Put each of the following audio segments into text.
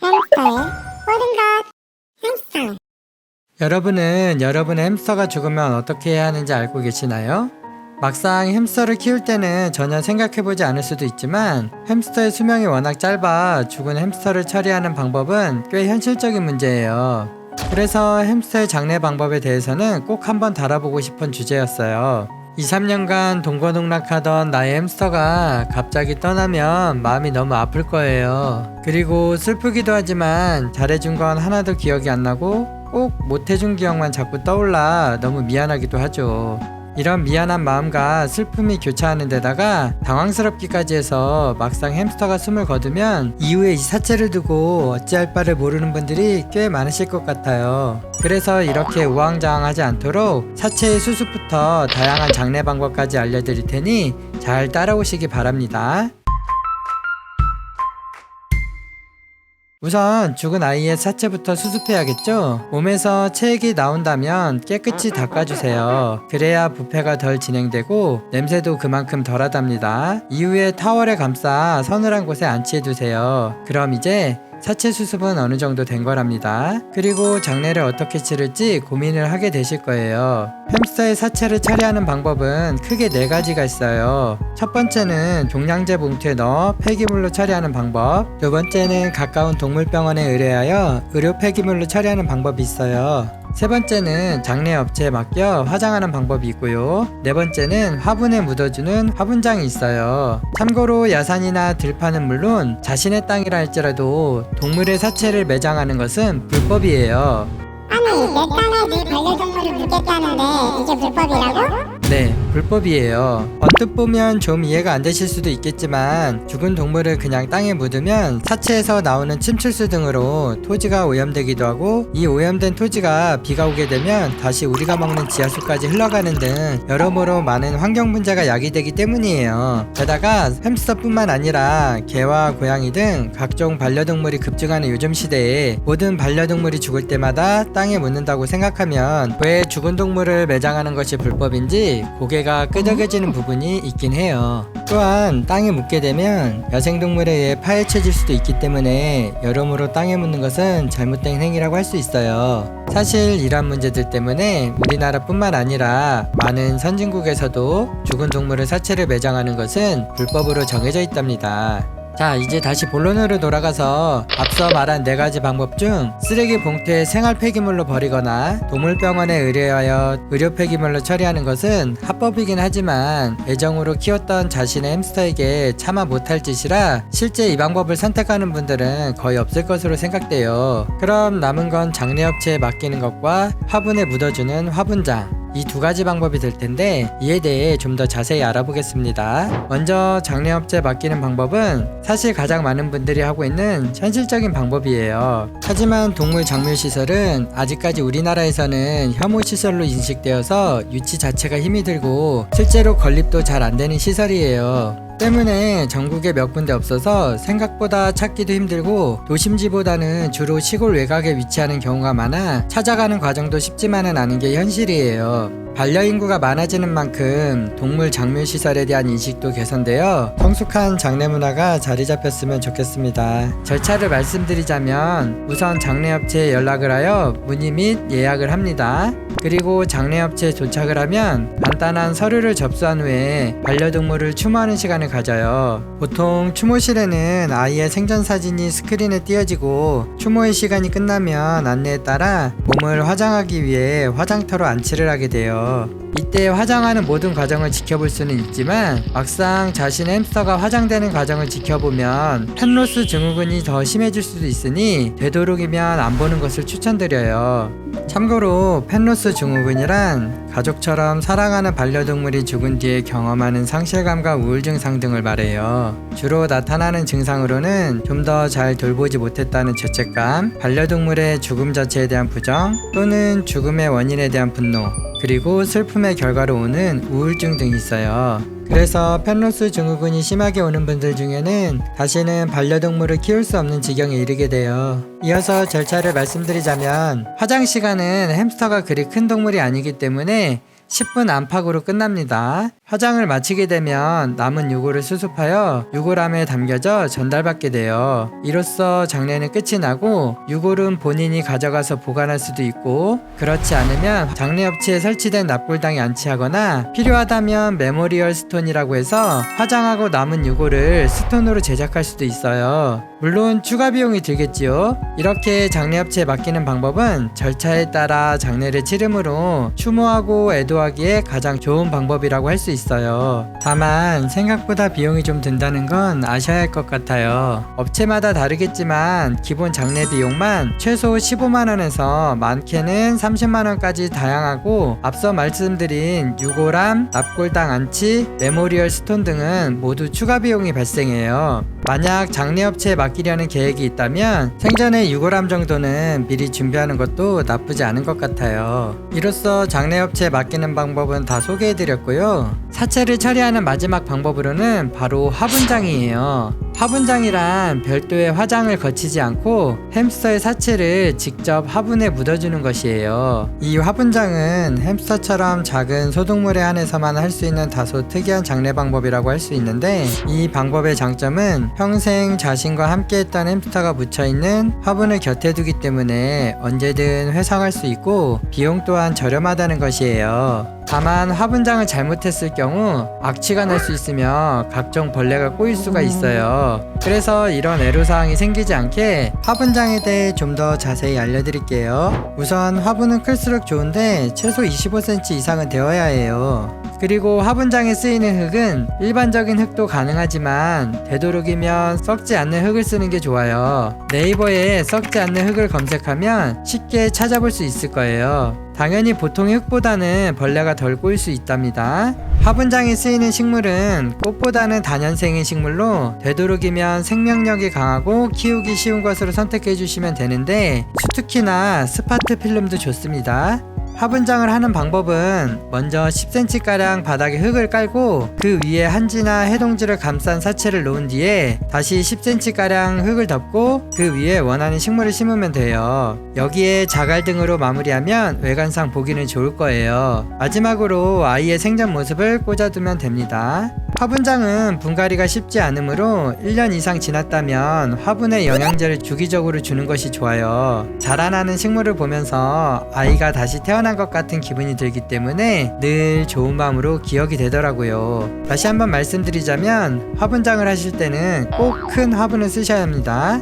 햄스터의 모든 것 햄스터. 여러분은 여러분의 햄스터가 죽으면 어떻게 해야 하는지 알고 계시나요? 막상 햄스터를 키울 때는 전혀 생각해보지 않을 수도 있지만 햄스터의 수명이 워낙 짧아 죽은 햄스터를 처리하는 방법은 꽤 현실적인 문제예요. 그래서 햄스터의 장례 방법에 대해서는 꼭 한번 다뤄보고 싶은 주제였어요. 2, 3년간 동거동락하던 나의 햄스터가 갑자기 떠나면 마음이 너무 아플 거예요. 그리고 슬프기도 하지만 잘해준 건 하나도 기억이 안 나고 꼭 못해준 기억만 자꾸 떠올라 너무 미안하기도 하죠. 이런 미안한 마음과 슬픔이 교차하는 데다가 당황스럽기까지 해서 막상 햄스터가 숨을 거두면 이후에 이 사체를 두고 어찌할 바를 모르는 분들이 꽤 많으실 것 같아요. 그래서 이렇게 우왕좌왕하지 않도록 사체의 수습부터 다양한 장례 방법까지 알려드릴 테니 잘 따라오시기 바랍니다. 우선 죽은 아이의 사체부터 수습해야겠죠? 몸에서 체액이 나온다면 깨끗이 닦아주세요. 그래야 부패가 덜 진행되고 냄새도 그만큼 덜하답니다. 이후에 타월에 감싸 서늘한 곳에 안치해두세요. 그럼 이제 사체 수습은 어느 정도 된 거랍니다. 그리고 장례를 어떻게 치를지 고민을 하게 되실 거예요. 햄스터의 사체를 처리하는 방법은 크게 4가지가 있어요. 첫 번째는 종량제 봉투에 넣어 폐기물로 처리하는 방법, 두 번째는 가까운 동물병원에 의뢰하여 의료 폐기물로 처리하는 방법이 있어요. 세 번째는 장례업체에 맡겨 화장하는 방법이 있고요. 네 번째는 화분에 묻어주는 화분장이 있어요. 참고로 야산이나 들판은 물론 자신의 땅이라 할지라도 동물의 사체를 매장하는 것은 불법이에요. 아니, 내 땅에 네 반려동물을 묻겠다는데 이게 불법이라고? 네, 불법이에요. 언뜻 보면 좀 이해가 안 되실 수도 있겠지만 죽은 동물을 그냥 땅에 묻으면 사체에서 나오는 침출수 등으로 토지가 오염되기도 하고 이 오염된 토지가 비가 오게 되면 다시 우리가 먹는 지하수까지 흘러가는 등 여러모로 많은 환경 문제가 야기되기 때문이에요. 게다가 햄스터뿐만 아니라 개와 고양이 등 각종 반려동물이 급증하는 요즘 시대에 모든 반려동물이 죽을 때마다 땅에 묻는다고 생각하면 왜 죽은 동물을 매장하는 것이 불법인지 고개가 끄덕여지는 부분이 있긴 해요. 또한 땅에 묻게 되면 야생동물에 의해 파헤쳐질 수도 있기 때문에 여러모로 땅에 묻는 것은 잘못된 행위라고 할 수 있어요. 사실 이러한 문제들 때문에 우리나라뿐만 아니라 많은 선진국에서도 죽은 동물의 사체를 매장하는 것은 불법으로 정해져 있답니다. 자, 이제 다시 본론으로 돌아가서 앞서 말한 4가지 방법 중 쓰레기 봉투에 생활 폐기물로 버리거나 동물병원에 의뢰하여 의료 폐기물로 처리하는 것은 합법이긴 하지만 애정으로 키웠던 자신의 햄스터에게 차마 못할 짓이라 실제 이 방법을 선택하는 분들은 거의 없을 것으로 생각돼요. 그럼 남은 건 장례업체에 맡기는 것과 화분에 묻어주는 화분장, 이 2가지 방법이 될 텐데 이에 대해 좀 더 자세히 알아보겠습니다. 먼저 장례업체에 맡기는 방법은 사실 가장 많은 분들이 하고 있는 현실적인 방법이에요. 하지만 동물 장묘시설은 아직까지 우리나라에서는 혐오시설로 인식되어서 유치 자체가 힘이 들고 실제로 건립도 잘 안되는 시설이에요. 때문에 전국에 몇 군데 없어서 생각보다 찾기도 힘들고 도심지보다는 주로 시골 외곽에 위치하는 경우가 많아 찾아가는 과정도 쉽지만은 않은 게 현실이에요. 반려인구가 많아지는 만큼 동물 장묘시설에 대한 인식도 개선되어 성숙한 장례 문화가 자리 잡혔으면 좋겠습니다. 절차를 말씀드리자면 우선 장례업체에 연락을 하여 문의 및 예약을 합니다. 그리고 장례업체에 도착을 하면 간단한 서류를 접수한 후에 반려동물을 추모하는 시간을 가져요. 보통 추모실에는 아이의 생전사진이 스크린에 띄어지고 추모의 시간이 끝나면 안내에 따라 몸을 화장하기 위해 화장터로 안치를 하게 돼요. 이때 화장하는 모든 과정을 지켜볼 수는 있지만 막상 자신의 햄스터가 화장되는 과정을 지켜보면 펜로스 증후군이 더 심해질 수도 있으니 되도록이면 안 보는 것을 추천드려요. 참고로 펜로스 증후군이란 가족처럼 사랑하는 반려동물이 죽은 뒤에 경험하는 상실감과 우울증 증상 등을 말해요. 주로 나타나는 증상으로는 좀 더 잘 돌보지 못했다는 죄책감, 반려동물의 죽음 자체에 대한 부정, 또는 죽음의 원인에 대한 분노, 그리고 슬픔의 결과로 오는 우울증 등이 있어요. 그래서 펜로스 증후군이 심하게 오는 분들 중에는 다시는 반려동물을 키울 수 없는 지경에 이르게 돼요. 이어서 절차를 말씀드리자면 화장 시간은 햄스터가 그리 큰 동물이 아니기 때문에 10분 안팎으로 끝납니다. 화장을 마치게 되면 남은 유골을 수습하여 유골함에 담겨져 전달받게 돼요. 이로써 장례는 끝이 나고 유골은 본인이 가져가서 보관할 수도 있고, 그렇지 않으면 장례업체에 설치된 납골당에 안치하거나 필요하다면 메모리얼 스톤이라고 해서 화장하고 남은 유골을 스톤으로 제작할 수도 있어요. 물론 추가 비용이 들겠지요. 이렇게 장례업체에 맡기는 방법은 절차에 따라 장례를 치름으로 추모하고 애도하기에 가장 좋은 방법이라고 할 수 있어요. 다만 생각보다 비용이 좀 든다는 건 아셔야 할 것 같아요. 업체마다 다르겠지만 기본 장례 비용만 최소 15만원에서 많게는 30만원까지 다양하고, 앞서 말씀드린 유골함, 납골당 안치, 메모리얼 스톤 등은 모두 추가 비용이 발생해요. 만약 장례업체에 맡기려는 계획이 있다면 생전에 유골함 정도는 미리 준비하는 것도 나쁘지 않은 것 같아요. 이로써 장례업체에 맡기는 방법은 다 소개해드렸고요. 사체를 처리하는 마지막 방법으로는 바로 화분장이에요. 화분장이란 별도의 화장을 거치지 않고 햄스터의 사체를 직접 화분에 묻어주는 것이에요. 이 화분장은 햄스터처럼 작은 소동물에 한해서만 할 수 있는 다소 특이한 장례 방법이라고 할 수 있는데, 이 방법의 장점은 평생 자신과 함께했던 햄스터가 묻혀있는 화분을 곁에 두기 때문에 언제든 회상할 수 있고 비용 또한 저렴하다는 것이에요. 다만 화분장을 잘못했을 경우 악취가 날 수 있으며 각종 벌레가 꼬일 수가 있어요. 그래서 이런 애로사항이 생기지 않게 화분장에 대해 좀 더 자세히 알려드릴게요. 우선 화분은 클수록 좋은데 최소 25cm 이상은 되어야 해요. 그리고 화분장에 쓰이는 흙은 일반적인 흙도 가능하지만 되도록이면 썩지 않는 흙을 쓰는 게 좋아요. 네이버에 썩지 않는 흙을 검색하면 쉽게 찾아볼 수 있을 거예요. 당연히 보통의 흙보다는 벌레가 덜 꼬일 수 있답니다. 화분장에 쓰이는 식물은 꽃보다는 다년생인 식물로 되도록이면 생명력이 강하고 키우기 쉬운 것으로 선택해 주시면 되는데, 수투키나 스파트 필름도 좋습니다. 화분장을 하는 방법은 먼저 10cm가량 바닥에 흙을 깔고 그 위에 한지나 해동지를 감싼 사체를 놓은 뒤에 다시 10cm가량 흙을 덮고 그 위에 원하는 식물을 심으면 돼요. 여기에 자갈 등으로 마무리하면 외관상 보기는 좋을 거예요. 마지막으로 아이의 생전 모습을 꽂아두면 됩니다. 화분장은 분갈이가 쉽지 않으므로 1년 이상 지났다면 화분에 영양제를 주기적으로 주는 것이 좋아요. 자라나는 식물을 보면서 아이가 다시 태어난 것 같은 기분이 들기 때문에 늘 좋은 마음으로 기억이 되더라고요. 다시 한번 말씀드리자면 화분장을 하실 때는 꼭 큰 화분을 쓰셔야 합니다.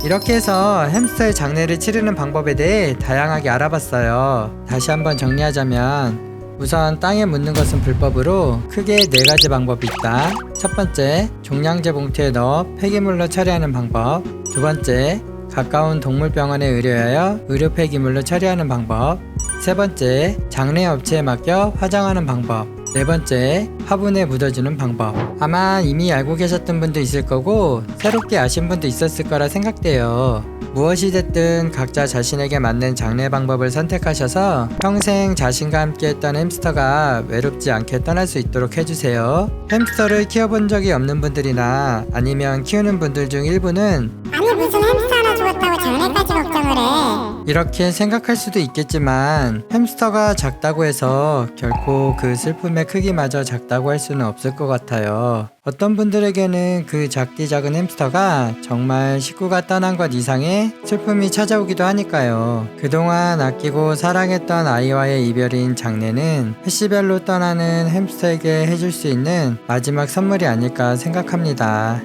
이렇게 해서 햄스터의 장례를 치르는 방법에 대해 다양하게 알아봤어요. 다시 한번 정리하자면, 우선 땅에 묻는 것은 불법으로 크게 4가지 방법이 있다. 첫 번째, 종량제 봉투에 넣어 폐기물로 처리하는 방법. 두 번째, 가까운 동물병원에 의뢰하여 의료 폐기물로 처리하는 방법. 세 번째, 장례업체에 맡겨 화장하는 방법. 네 번째, 화분에 묻어주는 방법. 아마 이미 알고 계셨던 분도 있을 거고 새롭게 아신 분도 있었을 거라 생각돼요. 무엇이 됐든 각자 자신에게 맞는 장례 방법을 선택하셔서 평생 자신과 함께 했던 햄스터가 외롭지 않게 떠날 수 있도록 해주세요. 햄스터를 키워본 적이 없는 분들이나 아니면 키우는 분들 중 일부는 아니 무슨 햄스터 하나 죽었다고 장례까지 걱정을 해. 이렇게 생각할 수도 있겠지만, 햄스터가 작다고 해서 결코 그 슬픔의 크기마저 작다고 할 수는 없을 것 같아요. 어떤 분들에게는 그 작디 작은 햄스터가 정말 식구가 떠난 것 이상의 슬픔이 찾아오기도 하니까요. 그동안 아끼고 사랑했던 아이와의 이별인 장례는 해시별로 떠나는 햄스터에게 해줄 수 있는 마지막 선물이 아닐까 생각합니다.